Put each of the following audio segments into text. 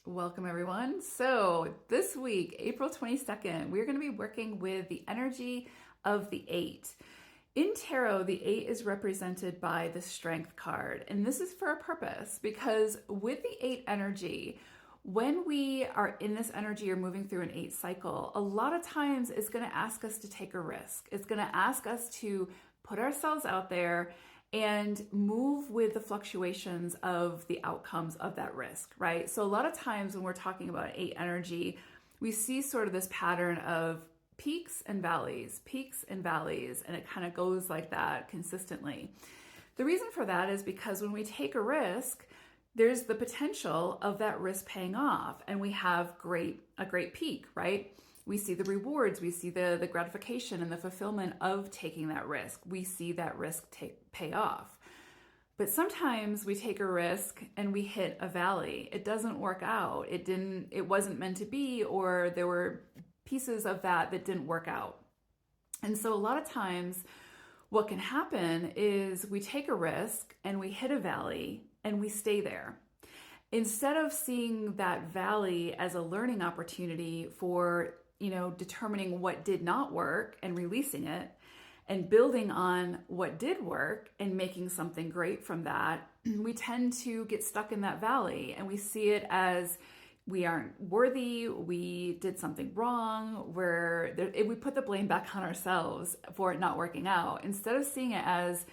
Welcome, everyone. So, this week, April 22nd, we're going to be working with the energy of the eight. In tarot, the eight is represented by the Strength card, and this is for a purpose because with the eight energy, when we are in this energy or moving through an eight cycle, a lot of times it's going to ask us to take a risk. It's going to ask us to put ourselves out there and move with the fluctuations of the outcomes of that risk, right? So a lot of times when we're talking about eight energy, we see sort of this pattern of peaks and valleys, and it kind of goes like that consistently. The reason for that is because when we take a risk, there's the potential of that risk paying off, and we have a great peak, right? We see the rewards, we see the gratification and the fulfillment of taking that risk. We see that risk pay off. But sometimes we take a risk and we hit a valley. It doesn't work out. It wasn't meant to be, or there were pieces of that didn't work out. And so a lot of times what can happen is we take a risk and we hit a valley and we stay there. Instead of seeing that valley as a learning opportunity for determining what did not work and releasing it and building on what did work and making something great from that, we tend to get stuck in that valley and we see it as we aren't worthy, we did something wrong, we put the blame back on ourselves for it not working out, instead of seeing it as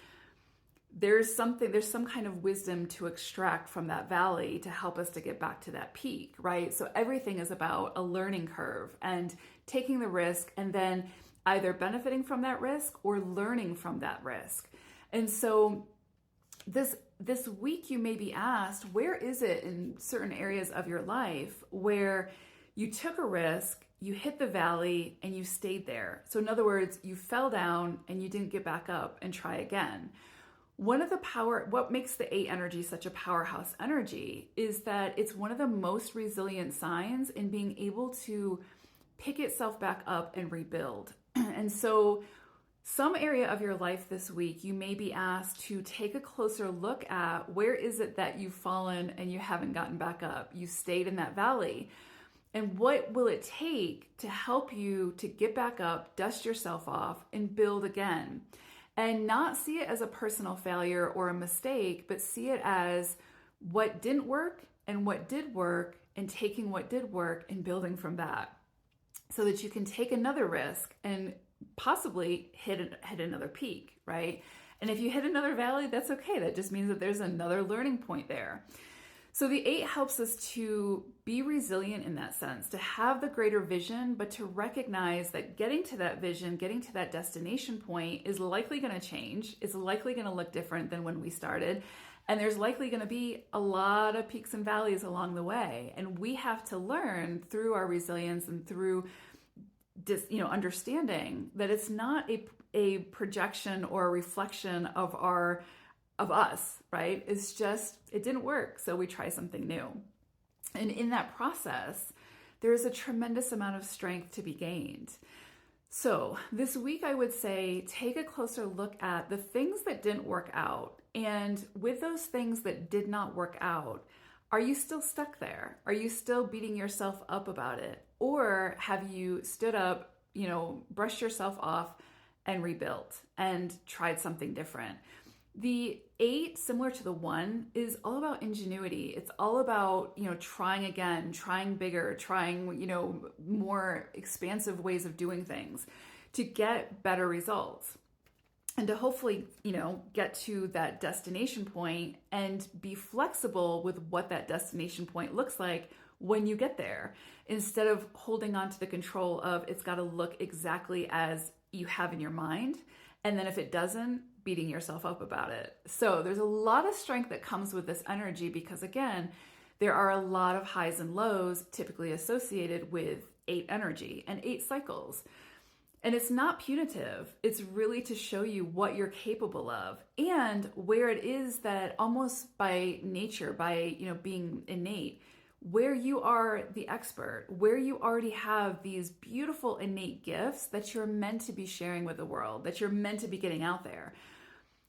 there's some kind of wisdom to extract from that valley to help us to get back to that peak, right? So everything is about a learning curve and taking the risk and then either benefiting from that risk or learning from that risk. And so this week you may be asked, where is it in certain areas of your life where you took a risk, you hit the valley, and you stayed there? So in other words, you fell down and you didn't get back up and try again. What makes the eight energy such a powerhouse energy is that it's one of the most resilient signs in being able to pick itself back up and rebuild. And so some area of your life this week, you may be asked to take a closer look at where is it that you've fallen and you haven't gotten back up. You stayed in that valley. And what will it take to help you to get back up, dust yourself off, and build again? And not see it as a personal failure or a mistake, but see it as what didn't work and what did work, and taking what did work and building from that so that you can take another risk and possibly hit another peak, right? And if you hit another valley, that's okay. That just means that there's another learning point there. So the eight helps us to be resilient in that sense, to have the greater vision, but to recognize that getting to that vision, getting to that destination point is likely going to change. It's likely going to look different than when we started. And there's likely going to be a lot of peaks and valleys along the way. And we have to learn through our resilience and through understanding that it's not a projection or a reflection of us, right? It's just, it didn't work, so we try something new. And in that process, there is a tremendous amount of strength to be gained. So this week, I would say, take a closer look at the things that didn't work out. And with those things that did not work out, are you still stuck there? Are you still beating yourself up about it? Or have you stood up, brushed yourself off and rebuilt and tried something different? The eight, similar to the one, is all about ingenuity. It's all about, trying again, trying bigger, trying, more expansive ways of doing things to get better results and to hopefully, get to that destination point and be flexible with what that destination point looks like when you get there, instead of holding on to the control of it's got to look exactly as you have in your mind. And then if it doesn't, beating yourself up about it. So there's a lot of strength that comes with this energy because, again, there are a lot of highs and lows typically associated with eight energy and eight cycles. And it's not punitive. It's really to show you what you're capable of and where it is that almost by nature, by being innate, where you are the expert, where you already have these beautiful innate gifts that you're meant to be sharing with the world, that you're meant to be getting out there.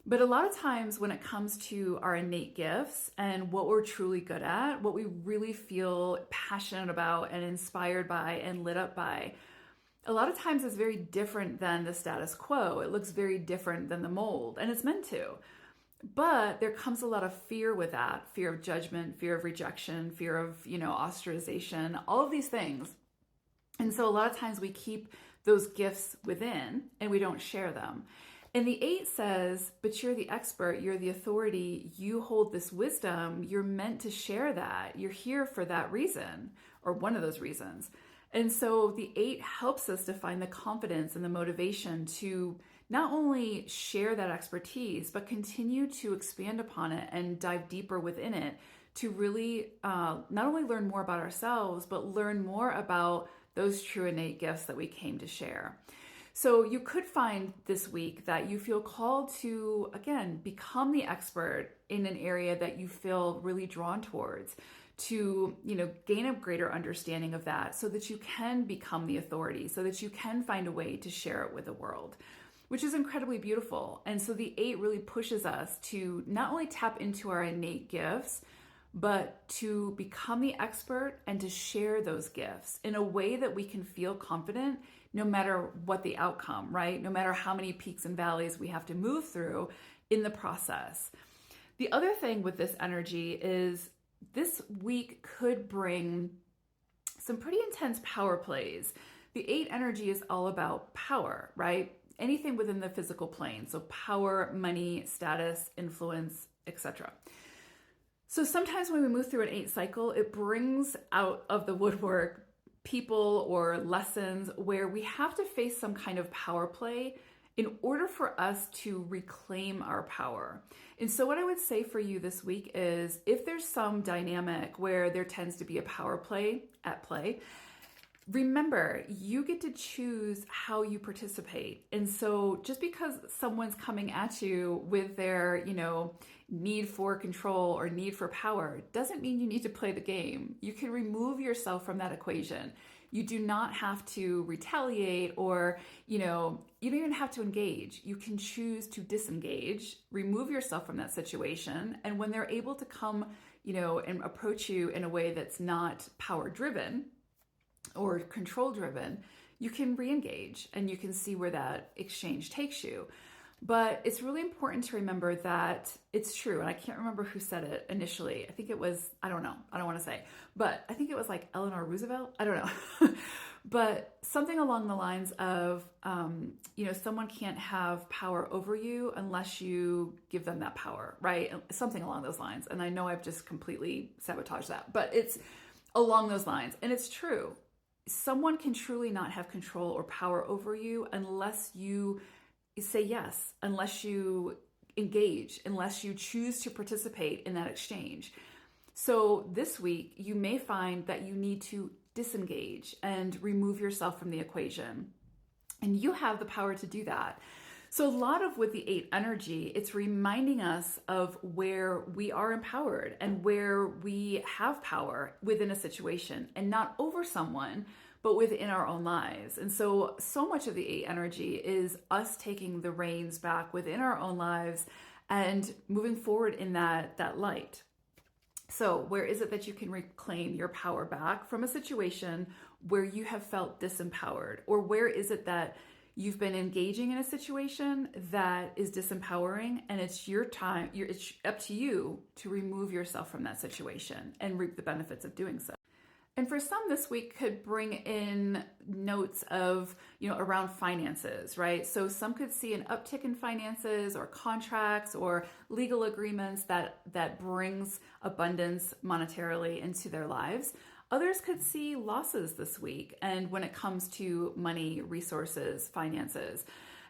But a lot of times when it comes to our innate gifts and what we're truly good at, what we really feel passionate about and inspired by and lit up by, a lot of times it's very different than the status quo. It looks very different than the mold, and it's meant to. But there comes a lot of fear with that, fear of judgment, fear of rejection, fear of, ostracization, all of these things. And so a lot of times we keep those gifts within and we don't share them. And the 8 says, but you're the expert, you're the authority, you hold this wisdom, you're meant to share that. You're here for that reason, or one of those reasons. And so the 8 helps us to find the confidence and the motivation to not only share that expertise, but continue to expand upon it and dive deeper within it to really not only learn more about ourselves, but learn more about those true innate gifts that we came to share. So you could find this week that you feel called to, again, become the expert in an area that you feel really drawn towards, to, gain a greater understanding of that so that you can become the authority, so that you can find a way to share it with the world, which is incredibly beautiful. And so the 8 really pushes us to not only tap into our innate gifts, but to become the expert and to share those gifts in a way that we can feel confident no matter what the outcome, right? No matter how many peaks and valleys we have to move through in the process. The other thing with this energy is this week could bring some pretty intense power plays. The 8 energy is all about power, right? Anything within the physical plane. So power, money, status, influence, etc. So sometimes when we move through an 8 cycle, it brings out of the woodwork people or lessons where we have to face some kind of power play in order for us to reclaim our power. And so what I would say for you this week is, if there's some dynamic where there tends to be a power play at play, remember, you get to choose how you participate. And so just because someone's coming at you with their, need for control or need for power doesn't mean you need to play the game. You can remove yourself from that equation. You do not have to retaliate or, you don't even have to engage. You can choose to disengage, remove yourself from that situation. And when they're able to come, and approach you in a way that's not power driven or control driven, you can re-engage and you can see where that exchange takes you. But it's really important to remember that it's true. And I can't remember who said it initially. I think it was, I don't know. I don't want to say, but I think it was like Eleanor Roosevelt. I don't know. But something along the lines of, someone can't have power over you unless you give them that power, right? Something along those lines. And I know I've just completely sabotaged that, but it's along those lines. And it's true. Someone can truly not have control or power over you unless you say yes, unless you engage, unless you choose to participate in that exchange. So this week, you may find that you need to disengage and remove yourself from the equation. And you have the power to do that. So a lot of with the 8 energy, it's reminding us of where we are empowered and where we have power within a situation, and not over someone, but within our own lives. And so much of the 8 energy is us taking the reins back within our own lives and moving forward in that light. So where is it that you can reclaim your power back from a situation where you have felt disempowered? Or where is it that you've been engaging in a situation that is disempowering, and it's your time, it's up to you to remove yourself from that situation and reap the benefits of doing so. And for some, this week could bring in notes of, around finances, right? So some could see an uptick in finances or contracts or legal agreements that brings abundance monetarily into their lives. Others could see losses this week, and when it comes to money, resources, finances.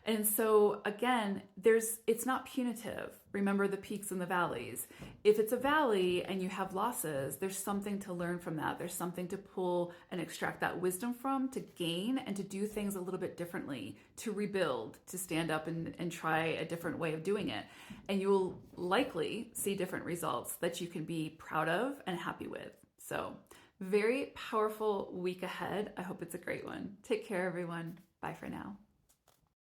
And so again, it's not punitive. Remember the peaks and the valleys. If it's a valley and you have losses, there's something to learn from that. There's something to pull and extract that wisdom from, to gain and to do things a little bit differently, to rebuild, to stand up and try a different way of doing it. And you will likely see different results that you can be proud of and happy with. So very powerful week ahead. I hope it's a great one. Take care, everyone. Bye for now.